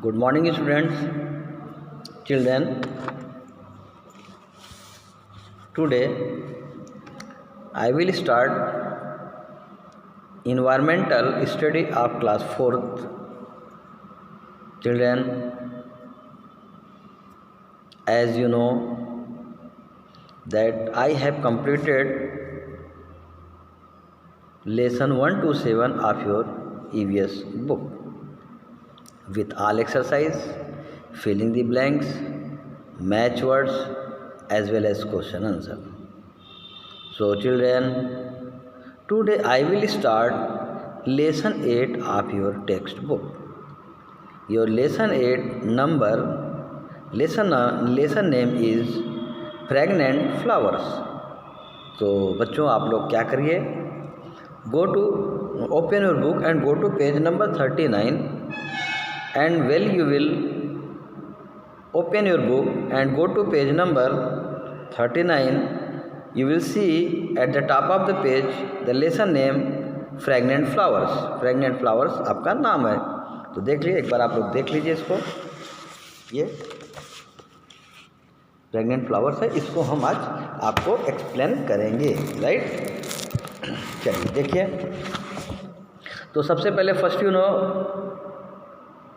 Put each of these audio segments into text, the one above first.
Good morning, students, children. Today I will start environmental study of class 4th. Children, as you know that I have completed lesson 1 to 7 of your EVS book with all exercise, filling the blanks, match words as well as question answer. So children, today I will start lesson 8 of your textbook. Your lesson 8 lesson name is fragrant flowers. तो बच्चों आप लोग क्या करिए, open your book and go to page number 39. And well, you will open your book and go to page number 39. You will see at the top of the page the lesson name fragrant flowers. Fragrant flowers आपका नाम है, तो देख लीजिए, एक बार आप लोग देख लीजिए इसको. ये फ्रेगनेंट फ्लावर्स है, इसको हम आज आपको एक्सप्लेन करेंगे. राइट, चलिए देखिए. तो सबसे पहले first you know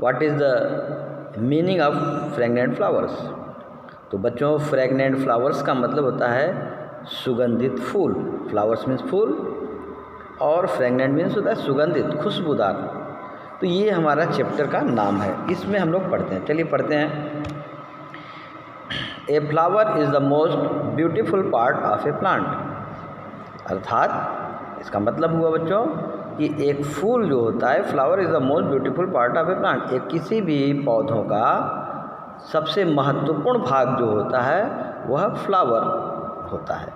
what is the meaning of fragrant flowers. तो बच्चों, फ्रेगनेंट फ्लावर्स का मतलब होता है सुगंधित फूल. फ्लावर्स मीन्स फूल और फ्रेगनेंट मीन्स होता है सुगंधित, खुशबूदार. तो ये हमारा चैप्टर का नाम है, इसमें हम लोग पढ़ते हैं. चलिए पढ़ते हैं. A flower is the most beautiful part of A plant. अर्थात इसका मतलब हुआ बच्चों कि एक फूल जो होता है, flower is the most beautiful part of A plant, एक किसी भी पौधों का सबसे महत्वपूर्ण भाग जो होता है वह फ्लावर होता है.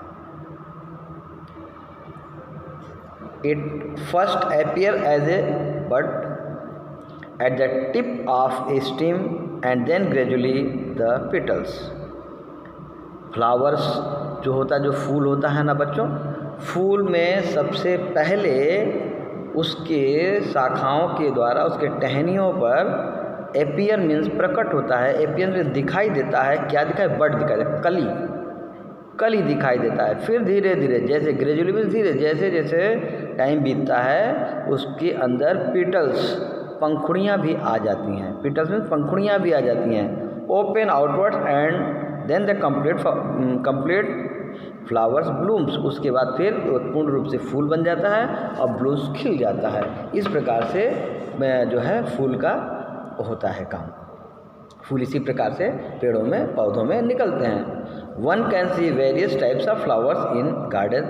It first appear as a bud at the tip of a stem and then gradually the petals. Flowers जो होता है, जो फूल होता है ना बच्चों, फूल में सबसे पहले उसके शाखाओं के द्वारा, उसके टहनियों पर एपियर मीन्स प्रकट होता है. एपियर मीन्स दिखाई देता है. क्या दिखाई? बड दिखाई देता है, कली दिखाई देता है. फिर धीरे धीरे, जैसे ग्रेजुअली मीन्स धीरे, जैसे जैसे टाइम बीतता है उसके अंदर पेटल्स, पंखुड़ियाँ भी आ जाती हैं. पेटल्स मीन्स पंखुड़ियाँ भी आ जाती हैं. Open outwards and then the complete flowers blooms. उसके बाद फिर पूर्ण रूप से फूल बन जाता है और ब्लूम्स खिल जाता है. इस प्रकार से जो है फूल का होता है काम. फूल इसी प्रकार से पेड़ों में, पौधों में निकलते हैं. One can see various types of flowers in garden.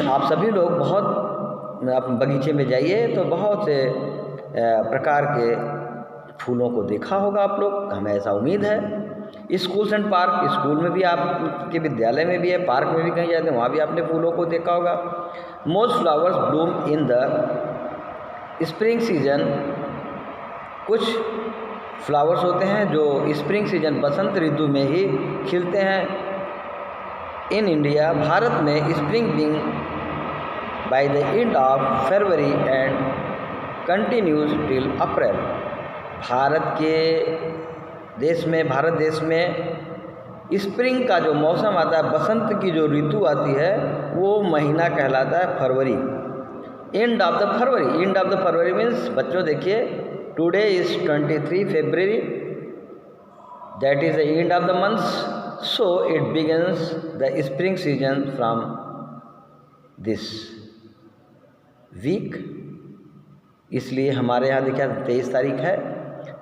आप सभी लोग आप बगीचे में जाइए तो बहुत से प्रकार के फूलों को देखा होगा आप लोग, हमें ऐसा उम्मीद है. स्कूल्स एंड पार्क, स्कूल में भी, आपके विद्यालय में भी है, पार्क में भी कहीं जाते हैं, वहाँ भी आपने फूलों को देखा होगा. Most flowers Bloom in the spring season. कुछ फ्लावर्स होते हैं जो स्प्रिंग सीजन, बसंत ऋतु में ही खिलते हैं. इन इंडिया, भारत में spring begins by the end of February and continues till April. Bharat देश में स्प्रिंग का जो मौसम आता है, बसंत की जो ऋतु आती है, वो महीना कहलाता है फरवरी. End of the February means बच्चों देखिए, today is 23 February, that is the end of the months. So it begins the spring season from this week. इसलिए हमारे यहाँ देखिए 23 तारीख है,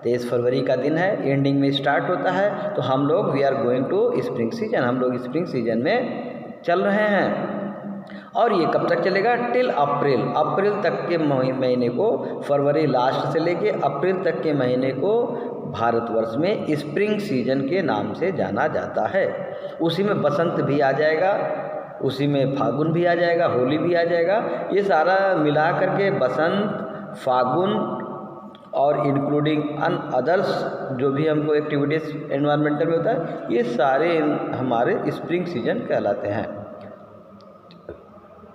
23 फरवरी का दिन है, एंडिंग में स्टार्ट होता है. तो हम लोग we are going to spring season, हम लोग स्प्रिंग सीजन में चल रहे हैं. और ये कब तक चलेगा? टिल अप्रैल तक के महीने को, फरवरी लास्ट से लेके अप्रैल तक के महीने को भारतवर्ष में स्प्रिंग सीजन के नाम से जाना जाता है. उसी में बसंत भी आ जाएगा, उसी में फागुन भी आ जाएगा, होली भी आ जाएगा. ये सारा मिला करके बसंत, फागुन और इंक्लूडिंग अदर्स जो भी हमको एक्टिविटीज़ एनवायरमेंटल में होता है, ये सारे हमारे स्प्रिंग सीजन कहलाते हैं.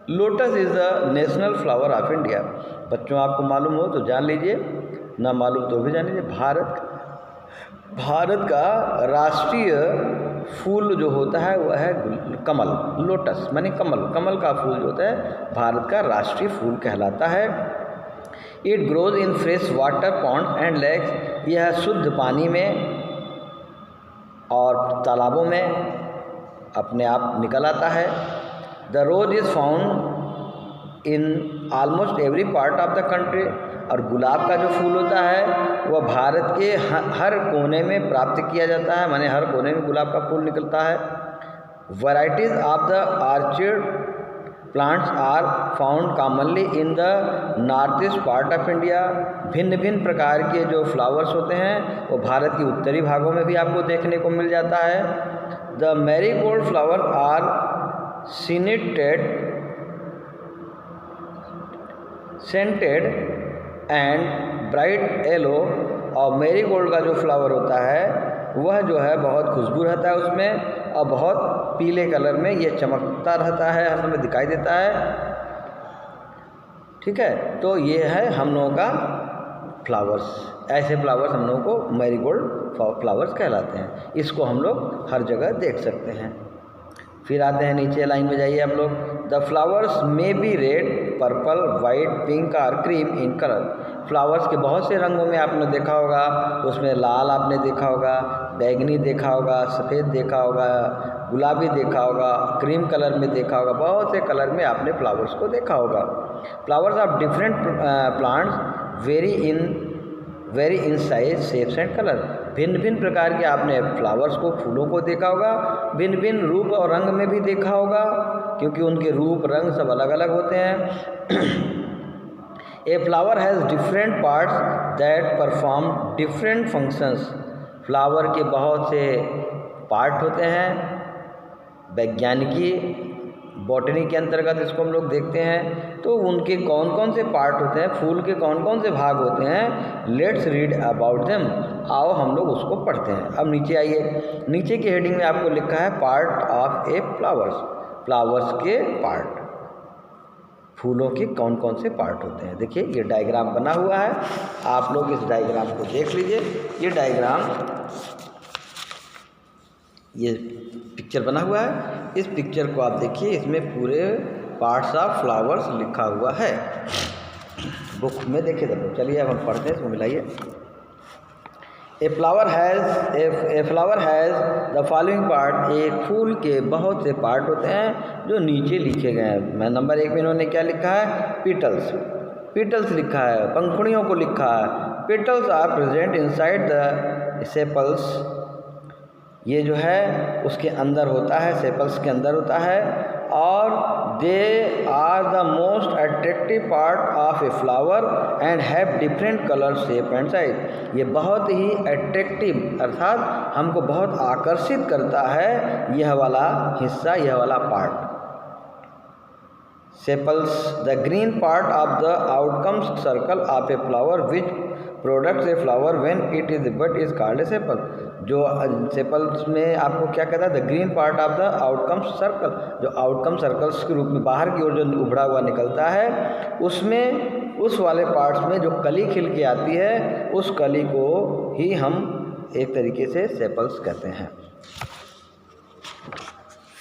Lotus is the national flower of India. बच्चों आपको मालूम हो तो जान लीजिए, ना मालूम तो भी जान लीजिए। भारत का राष्ट्रीय फूल जो होता है वह है कमल, लोटस माने कमल। कमल का फूल जो होता है भारत का राष्ट्रीय फूल कहलाता है। It grows in fresh water pond and lakes. यह शुद्ध पानी में और तालाबों में अपने आप निकल आता है। The rose is found in almost every part of the country. और गुलाब का जो फूल होता है वह भारत के हर कोने में प्राप्त किया जाता है, माने हर कोने में गुलाब का फूल निकलता है। Varieties of the orchid plants are found commonly in the north east part of India. भिन्न भिन्न प्रकार के जो फ्लावर्स होते हैं वो भारत के उत्तरी भागों में भी आपको देखने को मिल जाता है। The marigold flower are scented and bright yellow. और मैरीगोल्ड का जो फ्लावर होता है वह जो है बहुत खुशबू रहता है उसमें, और बहुत पीले कलर में ये चमकता रहता है, हर समय दिखाई देता है। ठीक है, तो ये है हम लोगों का फ्लावर्स। ऐसे फ्लावर्स हम लोगों को मैरीगोल्ड फ्लावर्स कहलाते हैं। इसको हम लोग हर जगह देख सकते हैं। फिर आते हैं नीचे लाइन में जाइए आप लोग। The flowers may be red, purple, white, pink और क्रीम इन कलर। फ्लावर्स के बहुत से रंगों में आपने देखा होगा, उसमें लाल आपने देखा होगा, बैगनी देखा होगा, सफ़ेद देखा होगा, गुलाबी देखा होगा, क्रीम कलर में देखा होगा, बहुत से कलर में आपने फ्लावर्स को देखा होगा। Flowers of different plants very in size, shapes and colour. भिन्न भिन्न प्रकार के आपने फ्लावर्स को, फूलों को देखा होगा, भिन्न भिन्न रूप और रंग में भी देखा होगा, क्योंकि उनके रूप रंग सब अलग अलग होते हैं। ए flower has different parts that perform different functions. Flower के बहुत से पार्ट होते हैं। वैज्ञानिकी बॉटनी के अंतर्गत इसको हम लोग देखते हैं, तो उनके कौन कौन से पार्ट होते हैं, फूल के कौन कौन से भाग होते हैं। Let's read about them. आओ हम लोग उसको पढ़ते हैं। अब नीचे आइए, नीचे की हेडिंग में आपको लिखा है part of A flowers. Flowers के पार्ट, फूलों के कौन कौन से पार्ट होते हैं। देखिए ये डायग्राम बना हुआ है, आप लोग इस डायग्राम को देख लीजिए। ये डायग्राम, ये पिक्चर बना हुआ है, इस पिक्चर को आप देखिए, इसमें पूरे पार्ट्स ऑफ फ्लावर्स लिखा हुआ है बुक में। देखिए तब चलिए अब हम पढ़ते हैं, इसको मिलाइए। A flower has the following part. एक फूल के बहुत से पार्ट होते हैं जो नीचे लिखे गए हैं। मैं नंबर 1 में इन्होंने क्या लिखा है, पीटल्स लिखा है, पंखुड़ियों को लिखा है। Petals are present inside the sepals. ये जो है उसके अंदर होता है, सेपल्स के अंदर होता है। और they are the most attractive part of a flower and have different colour, shape and size. ये बहुत ही अट्रैक्टिव अर्थात हमको बहुत आकर्षित करता है यह वाला हिस्सा, यह वाला part. Sepals, the green part of the outcome circle of a flower which products a flower when it is but is called a sepal. जो सेपल्स में आपको क्या कहता है, the green part of the outcome circle. जो outcome circles के रूप में बाहर की ओर जो उभरा हुआ निकलता है, उसमें उस वाले पार्ट्स में जो कली खिल के आती है, उस कली को ही हम एक तरीके से सेपल्स कहते हैं।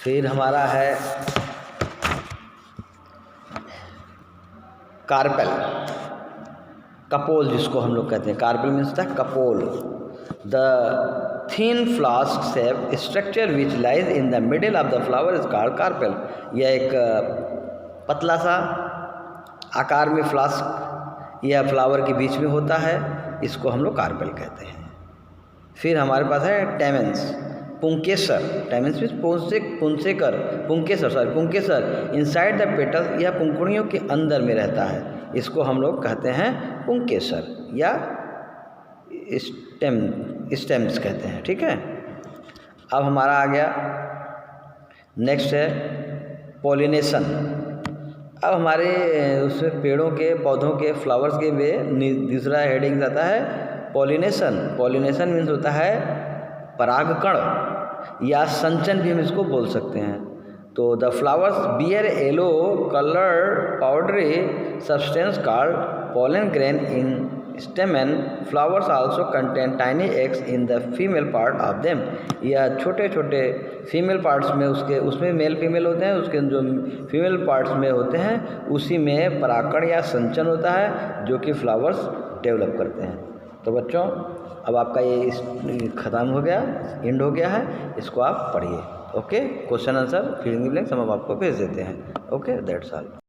फिर हमारा है कार्पेल, कपोल जिसको हम लोग कहते हैं। Carpel means the carpel. The thin flask shape structure which lies in the middle of the flower is called carpel. यह एक पतला सा आकार में फ्लास्क यह फ्लावर के बीच में होता है, इसको हम लोग कार्पेल कहते हैं। फिर हमारे पास है टेमेंस, पुंकेसर। टेमेंस मीन्स पुंकेसर इनसाइड द पेटल। यह पुंकुड़ियों के अंदर में रहता है, इसको हम लोग कहते हैं पुंकेसर या स्टेम्स कहते हैं। ठीक है, अब हमारा आ गया नेक्स्ट है पॉलिनेशन। अब हमारे उसमें पेड़ों के, पौधों के, फ्लावर्स के में दूसरा हेडिंग आता है पॉलिनेशन। पॉलिनेशन मीन्स होता है परागकण या संचन भी हम इसको बोल सकते हैं। तो the flowers bear yellow coloured powdery substance called pollen grain in stamen. Flowers also contain tiny eggs in the female part of them. यह छोटे छोटे फीमेल पार्ट्स में उसमें मेल फीमेल होते हैं, उसके जो फीमेल पार्ट्स में होते हैं उसी में परागकण या संचन होता है जो कि फ्लावर्स डेवलप करते हैं। तो बच्चों अब आपका ये ख़त्म हो गया, एंड हो गया है, इसको आप पढ़िए। Okay, question answer filling the blanks हम आपको भेज देते हैं। Okay, that's all.